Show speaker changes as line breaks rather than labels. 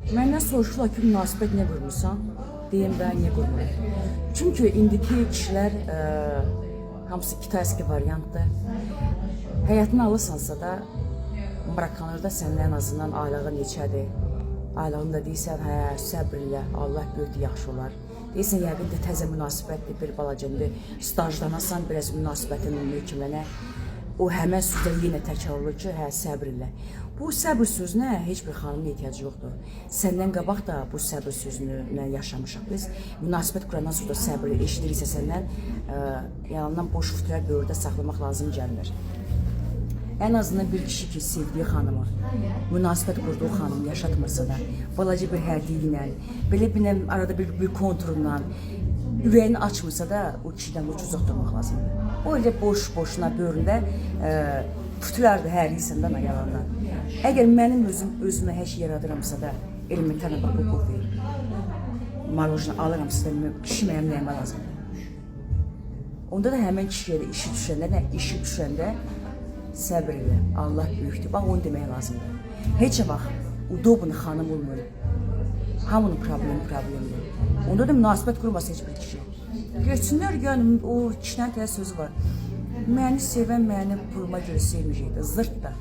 Məndən soruşurlar ki, münasibət nə qurmursan? Deyim ben niyə qurmuram? Çünki indiki kişilər hamısı kitayski variantdır. Həyatını alırsansa da bırakanlarda sənin en azından aylığın neçədir? Aylığında deyirsən, hə, səbirlə, Allah böyükdür, yaxşı olar. Deyirsən, yəqin də təzə münasibətdir, bir balacındır. Stajlanasan, biraz münasibətin mümkünlənə. O həmən sözdə yenə təkrar olur ki, hə, səbirlə. Bu səbir sözünə heç bir xanımın ehtiyacı yoxdur. Səndən qabaq da bu səbir sözünü yaşamışıq biz. Münasibət qurandan sonra səbir eşidiriksə səndən, yalandan boş fütürə böyürdə saxlamaq lazım gəlmir. En azından bir kişi ki, sevdiği xanımı, münasibət qurduğu xanımı yaşatmırsa da, balaca bir hədiyyə ilə, belə arada bir konturundan, ürəyini açmırsa da, o kişidən uzaq durmaq lazımdır. O elə boş-boşuna böyründə fütürlərdir hər insandan yalandan. Əgər mənim özümə hər şey yaradıramsa da, elementarına bax bu verir. Marojna alıramsa da, kişi mənim nəyimə lazımdır. Onda da həmən kişiyə də işi düşəndə, səbir ilə, Allah böyükdür. Bax, onu demək lazımdır. Heç vaxt udobun xanım olmur. Hamının problemidir. Onda da münasibət qurması heç bir kişi. Geçsinlər, yəni, o kişilərin tələ sözü var. Məni sevən, məni puluma görə sevməyəcəkdir. Zırt da.